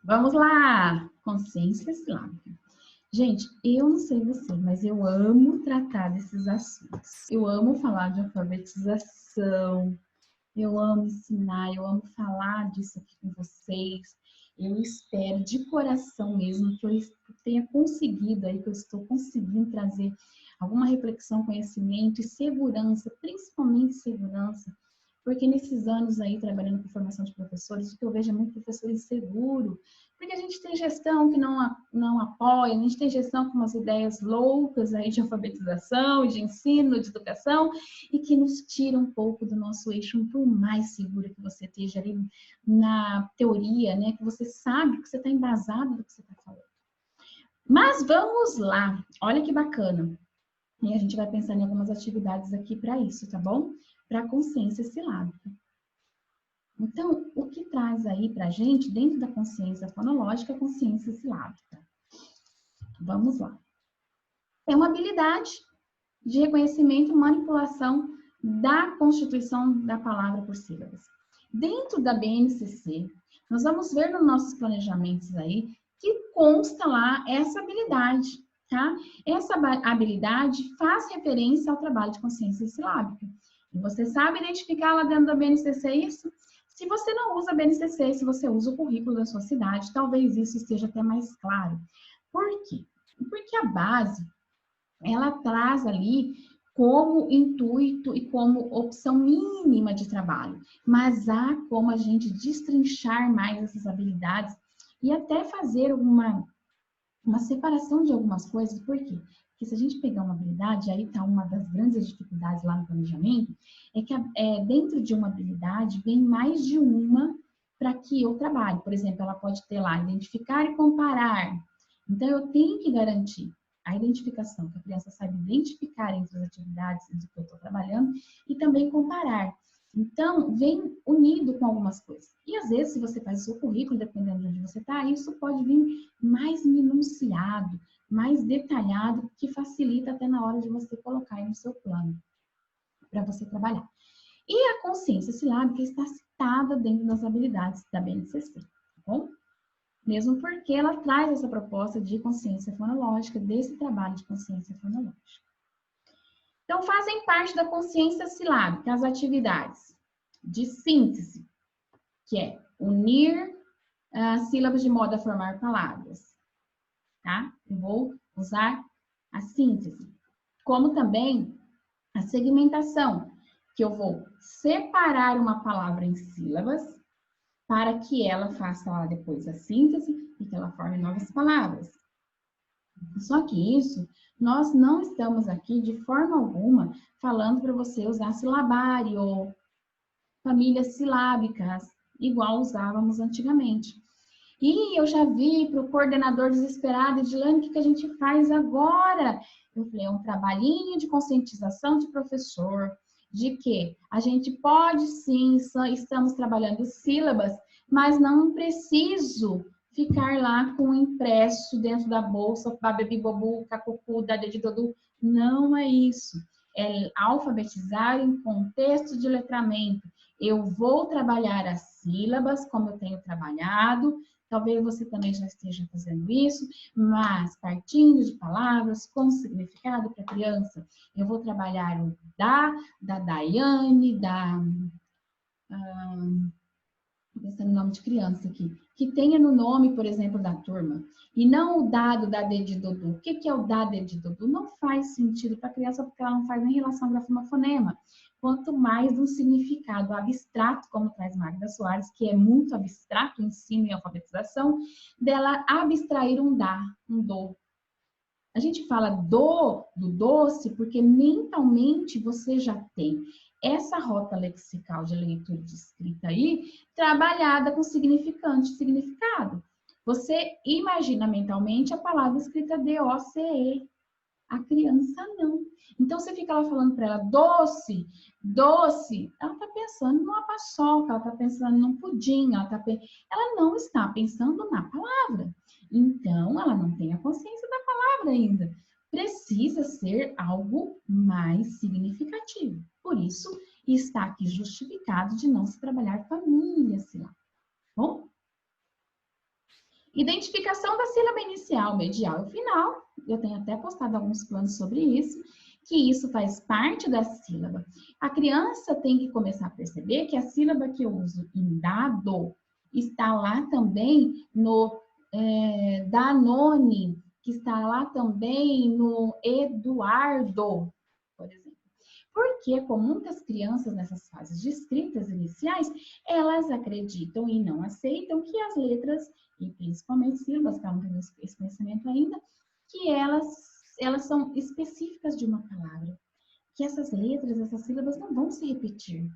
Vamos lá! Consciência silábica. Gente, eu não sei você, mas eu amo tratar desses assuntos. Eu amo falar de alfabetização, eu amo ensinar, eu amo falar disso aqui com vocês. Eu espero de coração mesmo que eu tenha conseguido aí, que eu estou conseguindo trazer alguma reflexão, conhecimento e segurança, principalmente segurança, porque nesses anos aí, trabalhando com formação de professores, o que eu vejo é muito professor inseguro, porque a gente tem gestão que não apoia, a gente tem gestão com umas ideias loucas aí de alfabetização, de ensino, de educação, e que nos tira um pouco do nosso eixo, por mais seguro que você esteja ali na teoria, né? Que você sabe que você está embasado do que você está falando. Mas vamos lá, olha que bacana. E a gente vai pensar em algumas atividades aqui para isso, tá bom? Para a consciência silábica. Então, o que traz aí para a gente, dentro da consciência fonológica, a consciência silábica? Vamos lá. É uma habilidade de reconhecimento e manipulação da constituição da palavra por sílabas. Dentro da BNCC, nós vamos ver nos nossos planejamentos aí que consta lá essa habilidade, tá? Essa habilidade faz referência ao trabalho de consciência silábica. E você sabe identificar lá dentro da BNCC isso? Se você não usa a BNCC, se você usa o currículo da sua cidade, talvez isso esteja até mais claro. Por quê? Porque a base, ela traz ali como intuito e como opção mínima de trabalho, mas há como a gente destrinchar mais essas habilidades e até fazer uma separação de algumas coisas. Por quê? Porque se a gente pegar uma habilidade, aí está uma das grandes dificuldades lá no planejamento, é que dentro de uma habilidade vem mais de uma para que eu trabalhe. Por exemplo, ela pode ter lá identificar e comparar. Então, eu tenho que garantir a identificação, que a criança saiba identificar entre as atividades do que eu estou trabalhando e também comparar. Então, vem unido com algumas coisas. E às vezes, se você faz o seu currículo, dependendo de onde você está, isso pode vir mais minuciado, mais detalhado, que facilita até na hora de você colocar aí no seu plano, para você trabalhar. E a consciência silábica está citada dentro das habilidades da BNCC, tá bom? Mesmo porque ela traz essa proposta de consciência fonológica, desse trabalho de consciência fonológica. Então, fazem parte da consciência silábica as atividades de síntese, que é unir sílabas de modo a formar palavras, tá? Eu vou usar a síntese. Como também a segmentação, que eu vou separar uma palavra em sílabas para que ela faça lá depois a síntese e que ela forme novas palavras. Só que isso, nós não estamos aqui de forma alguma falando para você usar silabário, famílias silábicas, igual usávamos antigamente. E eu já vi para o coordenador desesperado, Edilane, o que a gente faz agora? Eu falei, é um trabalhinho de conscientização de professor, de que a gente pode sim, estamos trabalhando sílabas, mas não preciso ficar lá com o impresso dentro da bolsa, babebi, bobu, cacucu, dadedi, dodu. Não é isso. É alfabetizar em contexto de letramento. Eu vou trabalhar as sílabas, como eu tenho trabalhado. Talvez você também já esteja fazendo isso, mas partindo de palavras com significado para a criança. Eu vou trabalhar o da Daiane, pensando no nome de criança aqui, que tenha no nome, por exemplo, da turma, e não o dado da D de Dudu. O que é o da D de Dudu? Não faz sentido para a criança, porque ela não faz nem relação grafema-fonema. Quanto mais um significado abstrato, como traz Magda Soares, que é muito abstrato, ensino e alfabetização, dela abstrair um da, um do. A gente fala do doce porque mentalmente você já tem essa rota lexical de leitura e de escrita aí trabalhada com significante e significado. Você imagina mentalmente a palavra escrita D-O-C-E. A criança não. Então você fica lá falando para ela doce, doce. Ela está pensando numa paçoca, ela está pensando num pudim, ela não está pensando na palavra. Então ela não tem a consciência da palavra ainda. Precisa ser algo mais significativo. Por isso está aqui justificado de não se trabalhar família, sei lá. Bom? Identificação da sílaba inicial, medial e final. Eu tenho até postado alguns planos sobre isso, que isso faz parte da sílaba. A criança tem que começar a perceber que a sílaba que eu uso em dado está lá também no Danone, que está lá também no Eduardo, por exemplo. Porque com muitas crianças nessas fases de escritas iniciais, elas acreditam e não aceitam que as letras, e principalmente sílabas, que não tem esse conhecimento ainda, que elas são específicas de uma palavra. Que essas letras, essas sílabas não vão se repetir,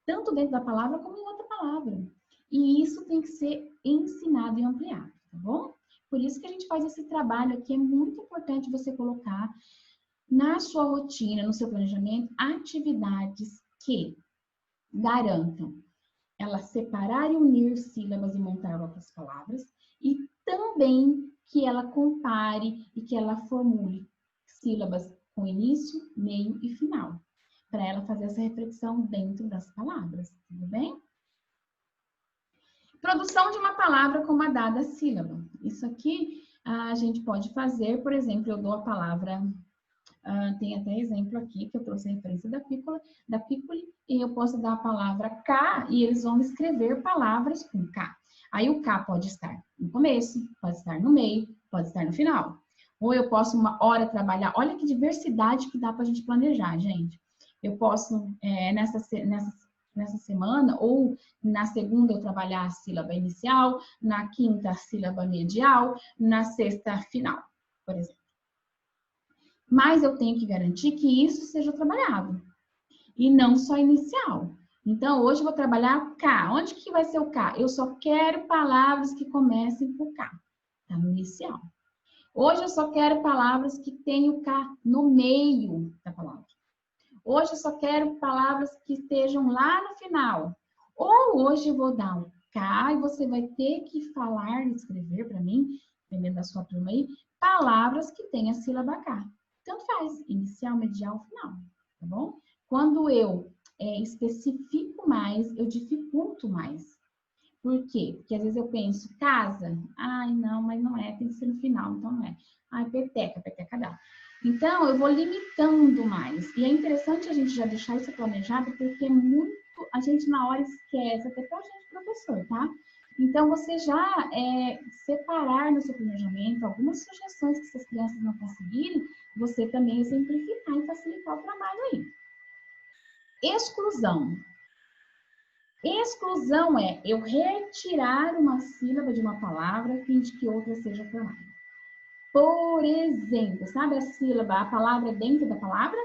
tanto dentro da palavra como em outra palavra. E isso tem que ser ensinado e ampliado, tá bom? Por isso que a gente faz esse trabalho aqui, é muito importante você colocar na sua rotina, no seu planejamento, atividades que garantam ela separar e unir sílabas e montar outras palavras, e também que ela compare e que ela formule sílabas com início, meio e final, para ela fazer essa reflexão dentro das palavras, tudo bem? Produção de uma palavra com uma dada sílaba. Isso aqui a gente pode fazer, por exemplo, eu dou a palavra... tem até exemplo aqui, que eu trouxe a referência da Piccoli, e eu posso dar a palavra K, e eles vão escrever palavras com K. Aí o K pode estar no começo, pode estar no meio, pode estar no final. Ou eu posso uma hora trabalhar, olha que diversidade que dá para a gente planejar, gente. Eu posso, nessa semana, ou na segunda eu trabalhar a sílaba inicial, na quinta a sílaba medial, na sexta final, por exemplo. Mas eu tenho que garantir que isso seja trabalhado. E não só inicial. Então, hoje eu vou trabalhar K. Onde que vai ser o K? Eu só quero palavras que comecem por K. Tá no inicial. Hoje eu só quero palavras que tenham K no meio da palavra. Hoje eu só quero palavras que estejam lá no final. Ou hoje eu vou dar um K e você vai ter que falar, escrever para mim, dependendo da sua turma aí, palavras que tenham a sílaba K. Tanto faz, inicial, medial, final, tá bom? Quando eu especifico mais, eu dificulto mais. Por quê? Porque às vezes eu penso, casa, ai não, mas não é, tem que ser no final, então não é. Ai, peteca, peteca dá. Então, eu vou limitando mais. E é interessante a gente já deixar isso planejado, porque a gente na hora esquece, até pra gente professor, tá? Então, você já separar no seu planejamento algumas sugestões que se as crianças não conseguirem, você também simplificar e facilitar o trabalho aí. Exclusão. Exclusão é eu retirar uma sílaba de uma palavra a fim de que outra seja formada. Por exemplo, sabe a sílaba, a palavra dentro da palavra?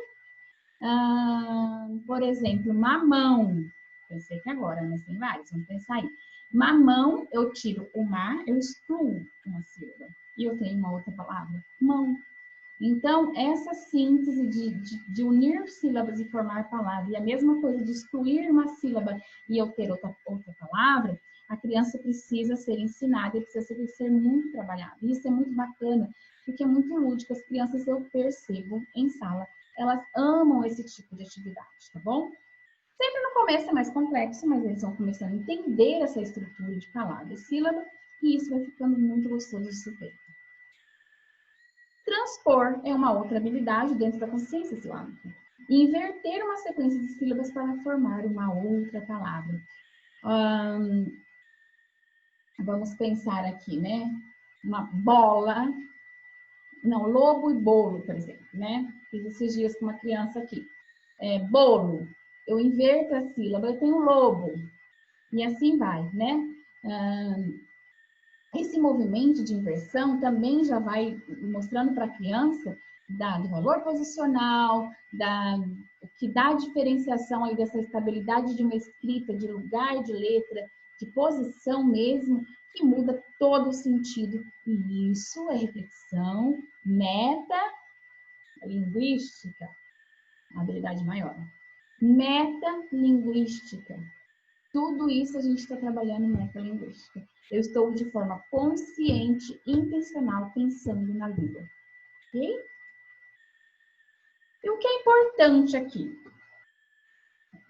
Por exemplo, mamão. Pensei que agora, mas tem vários, vamos pensar aí. Mamão, eu tiro o mar, eu excluo uma sílaba. E eu tenho uma outra palavra, mão. Então, essa síntese de unir sílabas e formar palavra, e a mesma coisa de excluir uma sílaba e eu ter outra palavra, a criança precisa ser ensinada e precisa ser muito trabalhada. E isso é muito bacana, porque é muito lúdico. As crianças, eu percebo em sala, elas amam esse tipo de atividade, tá bom? Sempre no começo é mais complexo, mas eles vão começando a entender essa estrutura de palavra e sílaba, e isso vai ficando muito gostoso de se ver. Transpor é uma outra habilidade dentro da consciência sílábica. Inverter uma sequência de sílabas para formar uma outra palavra. Vamos pensar aqui, né? Uma bola. Não, lobo e bolo, por exemplo, né? Fiz esses dias com uma criança aqui. Bolo. Eu inverto a sílaba, eu tenho lobo. E assim vai, né? Esse movimento de inversão também já vai mostrando para a criança do valor posicional, que dá a diferenciação aí dessa estabilidade de uma escrita, de lugar de letra, de posição mesmo, que muda todo o sentido. E isso é reflexão metalinguística, habilidade maior. Metalinguística. Tudo isso a gente está trabalhando em metalinguística. Eu estou de forma consciente, intencional, pensando na língua. Ok? E o que é importante aqui?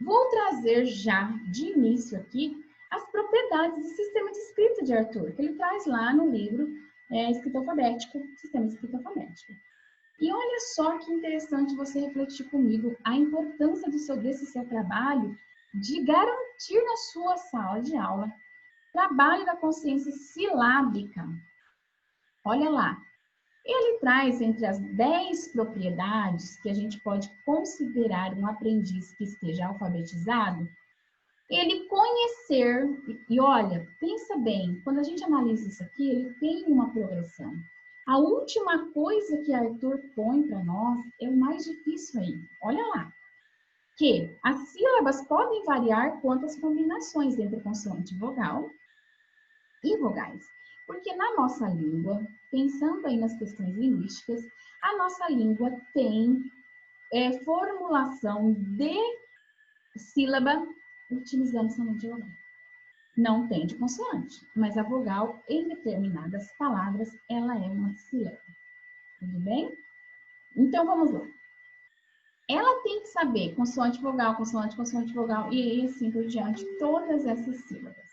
Vou trazer já de início aqui as propriedades do sistema de escrita de Arthur, que ele traz lá no livro Escrita Alfabética, Sistema de Escrita Alfabética. E olha só que interessante você refletir comigo a importância desse seu trabalho de garantir na sua sala de aula trabalho da consciência silábica. Olha lá, ele traz entre as 10 propriedades que a gente pode considerar um aprendiz que esteja alfabetizado, ele conhecer, e olha, pensa bem, quando a gente analisa isso aqui, ele tem uma progressão. A última coisa que Arthur põe para nós é o mais difícil aí. Olha lá, que as sílabas podem variar quanto às combinações entre consoante vogal e vogais. Porque na nossa língua, pensando aí nas questões linguísticas, a nossa língua tem formulação de sílaba utilizando somente vogal. Não tem de consoante, mas a vogal, em determinadas palavras, ela é uma sílaba. Tudo bem? Então, vamos lá. Ela tem que saber consoante, vogal, e assim por diante, todas essas sílabas.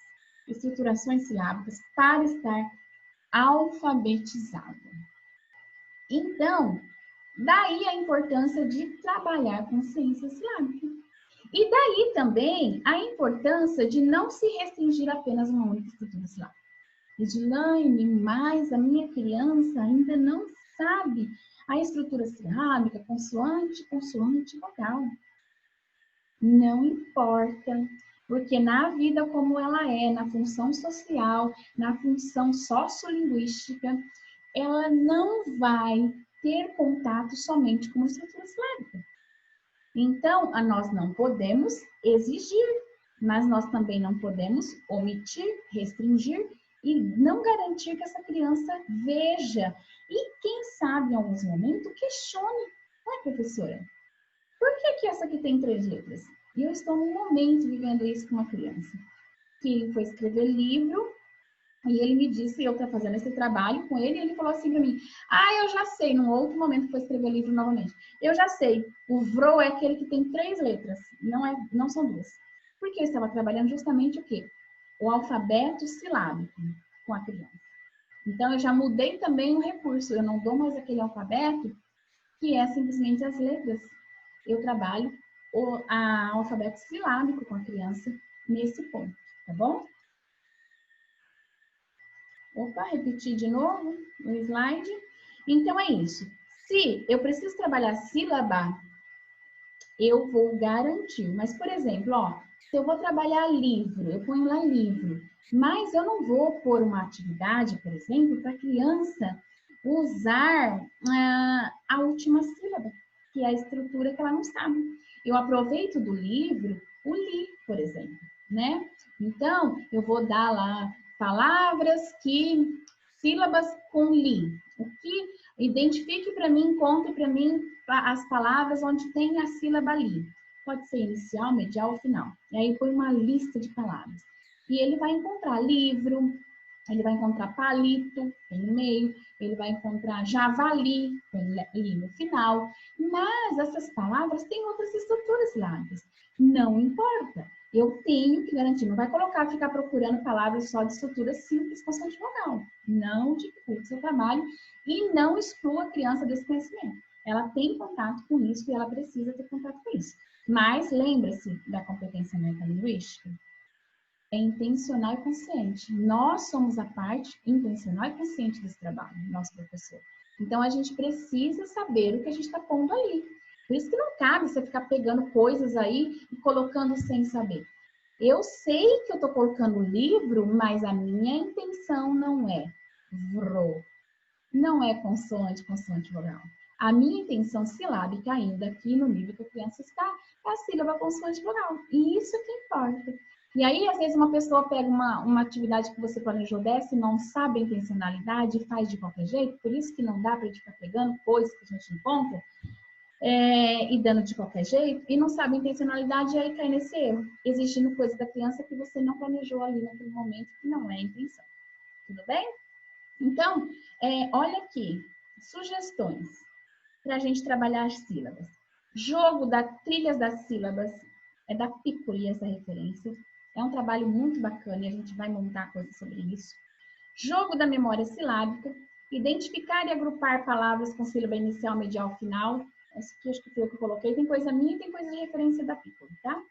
Estruturações silábicas para estar alfabetizado. Então, daí a importância de trabalhar com ciência silábica. E daí também a importância de não se restringir apenas a uma única estrutura silábica. Edilane, mas a minha criança ainda não sabe a estrutura silábica, consoante, vogal. Não importa, porque na vida como ela é, na função social, na função sociolinguística, ela não vai ter contato somente com a estrutura silábica. Então, nós não podemos exigir, mas nós também não podemos omitir, restringir e não garantir que essa criança veja. E quem sabe, em alguns momentos, questione. Ué, professora, por que essa aqui tem 3 letras? E eu estou num momento vivendo isso com uma criança que foi escrever livro e ele me disse, eu estou fazendo esse trabalho com ele, e ele falou assim para mim, eu já sei, num outro momento que foi escrever livro novamente, eu já sei, o VRO é aquele que tem 3 letras, não são 2. Porque eu estava trabalhando justamente o quê? O alfabeto silábico com a criança. Então, eu já mudei também o recurso, eu não dou mais aquele alfabeto que é simplesmente as letras. Eu trabalho o alfabeto silábico com a criança nesse ponto, tá bom? Opa, repetir de novo o slide. Então, é isso. Se eu preciso trabalhar sílaba, eu vou garantir. Mas, por exemplo, se eu vou trabalhar livro, eu ponho lá livro. Mas eu não vou pôr uma atividade, por exemplo, para a criança usar a última sílaba, que é a estrutura que ela não sabe. Eu aproveito do livro o li, por exemplo, né? Então, eu vou dar lá palavras sílabas com li. O que identifique para mim, conte para mim as palavras onde tem a sílaba li. Pode ser inicial, medial ou final. E aí põe uma lista de palavras. E ele vai encontrar livro, ele vai encontrar palito, tem no meio, ele vai encontrar javali, tem li no final. Mas essas palavras têm outras estruturas silábicas. Não importa. Eu tenho que garantir, não vai ficar procurando palavras só de estrutura simples, consoante vogal. Não dificulte o seu trabalho e não exclua a criança desse conhecimento. Ela tem contato com isso e ela precisa ter contato com isso. Mas lembre-se da competência metalinguística. É intencional e consciente. Nós somos a parte intencional e consciente desse trabalho, nosso professor. Então, a gente precisa saber o que a gente está pondo ali. Por isso que não cabe você ficar pegando coisas aí e colocando sem saber. Eu sei que eu estou colocando o livro, mas a minha intenção não é VRO. Não é consoante vogal. A minha intenção silábica ainda aqui no nível que a criança está é a sílaba consoante vogal. E isso que importa. E aí, às vezes, uma pessoa pega uma atividade que você planejou dessa e não sabe a intencionalidade e faz de qualquer jeito. Por isso que não dá para a gente ficar pegando coisas que a gente encontra e dando de qualquer jeito. E não sabe a intencionalidade e aí cai nesse erro. Exigindo coisa da criança que você não planejou ali naquele momento, que não é a intenção. Tudo bem? Então, olha aqui. Sugestões para a gente trabalhar as sílabas. Jogo da trilhas das sílabas. É da Piccoli essa referência. É um trabalho muito bacana e a gente vai montar coisas sobre isso. Jogo da memória silábica. Identificar e agrupar palavras com sílaba inicial, medial, final. Essa aqui acho que foi o que eu coloquei. Tem coisa minha e tem coisa de referência da Piccoli, tá?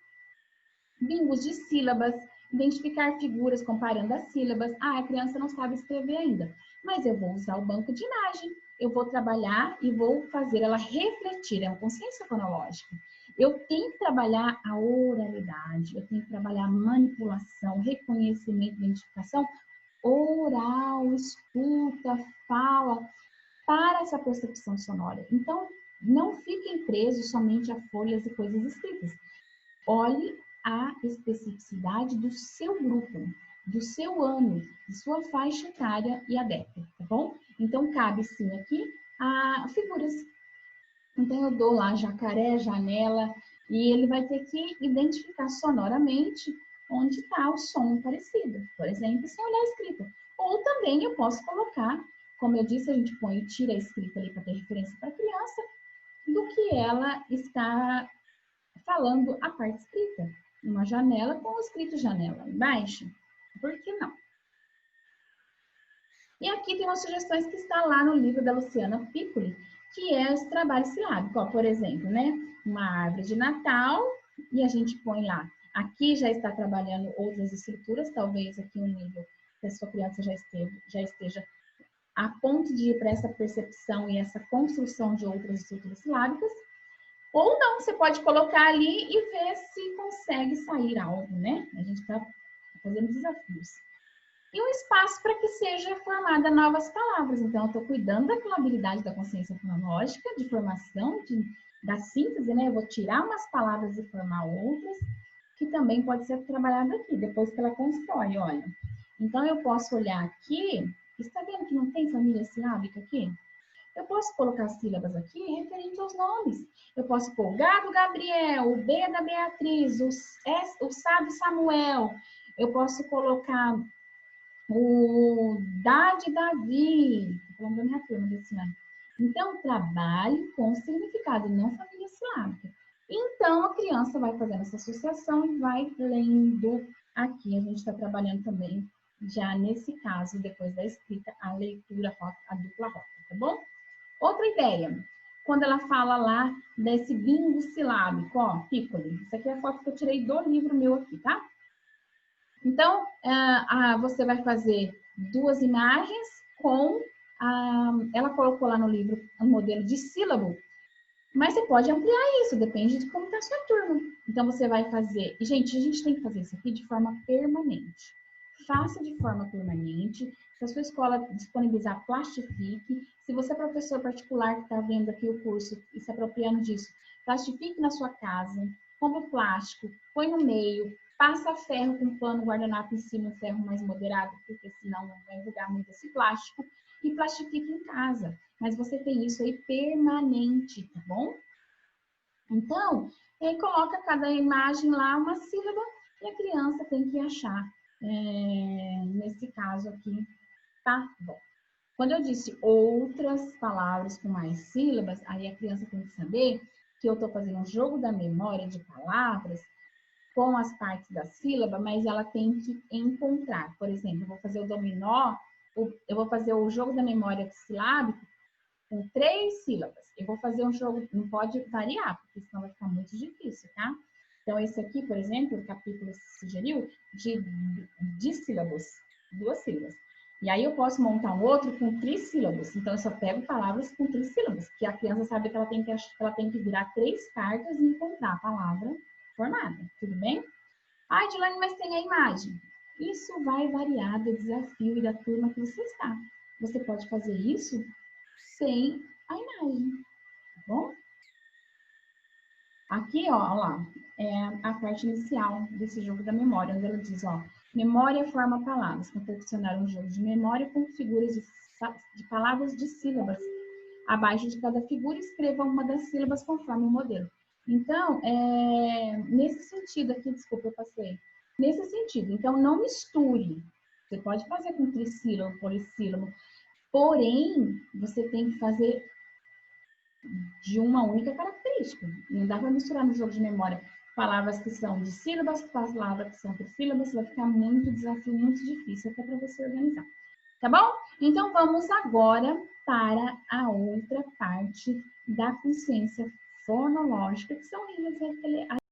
Bingos de sílabas. Identificar figuras comparando as sílabas. Ah, a criança não sabe escrever ainda. Mas eu vou usar o banco de imagem. Eu vou trabalhar e vou fazer ela refletir. É uma consciência fonológica. Eu tenho que trabalhar a oralidade. Eu tenho que trabalhar a manipulação, reconhecimento, identificação oral, escuta, fala, para essa percepção sonora. Então, não fiquem presos somente a folhas e coisas escritas. Olhe a especificidade do seu grupo, do seu ano, de sua faixa etária e a década, tá bom? Então, cabe sim aqui a figuras. Então, eu dou lá jacaré, janela, e ele vai ter que identificar sonoramente onde está o som parecido, por exemplo, sem olhar a escrita. Ou também eu posso colocar, como eu disse, a gente põe e tira a escrita ali para ter referência para a criança, do que ela está falando a parte escrita. Uma janela com o escrito janela embaixo. Por que não? E aqui tem umas sugestões que está lá no livro da Luciana Piccoli, que é esse trabalho silábico. Ó, por exemplo, né? Uma árvore de Natal, e a gente põe lá. Aqui já está trabalhando outras estruturas, talvez aqui um nível que a sua criança já esteja a ponto de ir para essa percepção e essa construção de outras estruturas silábicas. Ou não, você pode colocar ali e ver se consegue sair algo, né? A gente está fazendo desafios. E um espaço para que seja formada novas palavras. Então, eu estou cuidando daquela habilidade da consciência fonológica, de formação, da síntese, né? Eu vou tirar umas palavras e formar outras, que também pode ser trabalhada aqui, depois que ela constrói, olha. Então, eu posso olhar aqui, está vendo que não tem família silábica aqui? Eu posso colocar sílabas aqui referente aos nomes. Eu posso pôr o G do Gabriel, o B da Beatriz, o Sá do Samuel. Eu posso colocar o Dá de Davi. Estou falando da minha turma desse ano. Então, trabalhe com significado, não família silábica. Então, a criança vai fazendo essa associação e vai lendo. Aqui a gente está trabalhando também, já nesse caso, depois da escrita, a leitura, a dupla rota, tá bom? Outra ideia, quando ela fala lá desse bingo silábico, ó, Piccoli. Isso aqui é a foto que eu tirei do livro meu aqui, tá? Então, você vai fazer duas imagens com... ela colocou lá no livro um modelo de sílabo, mas você pode ampliar isso, depende de como está a sua turma. Então, você vai fazer... Gente, a gente tem que fazer isso aqui de forma permanente. Faça de forma permanente. Se a sua escola disponibilizar, plastifique. Se você é professor particular que está vendo aqui o curso e se apropriando disso, plastifique na sua casa, compra o plástico, põe no meio, passa ferro com pano guardanapo em cima, um ferro mais moderado, porque senão não vai enrugar muito esse plástico, e plastifique em casa. Mas você tem isso aí permanente, tá bom? Então, coloca cada imagem lá uma sílaba e a criança tem que achar. Nesse caso aqui, tá bom. Quando eu disse outras palavras com mais sílabas, aí a criança tem que saber que eu estou fazendo um jogo da memória de palavras com as partes da sílaba, mas ela tem que encontrar. Por exemplo, eu vou fazer o dominó, eu vou fazer o jogo da memória silábica com 3 sílabas. Eu vou fazer um jogo, não pode variar, porque senão vai ficar muito difícil, tá? Então, esse aqui, por exemplo, o capítulo sugeriu de sílabas, 2 sílabas. E aí eu posso montar um outro com 3 sílabas. Então, eu só pego palavras com 3 sílabas, que a criança sabe que ela tem que virar 3 cartas e encontrar a palavra formada. Tudo bem? Ah, Edilane, mas tem a imagem. Isso vai variar do desafio e da turma que você está. Você pode fazer isso sem a imagem, tá bom? Aqui, ó lá, é a parte inicial desse jogo da memória, onde ela diz, ó, memória forma palavras. Confeccionar um jogo de memória com figuras de palavras de sílabas. Abaixo de cada figura, escreva uma das sílabas conforme o modelo. Então, nesse sentido aqui, desculpa, eu passei. Nesse sentido, então, não misture. Você pode fazer com trissílabo, polissílabo, porém, você tem que fazer de uma única característica. Não dá para misturar no jogo de memória palavras que são de sílabas, palavras que são trissílabas, vai ficar muito desafio, muito difícil até para você organizar. Tá bom? Então, vamos agora para a outra parte da consciência fonológica, que são rimas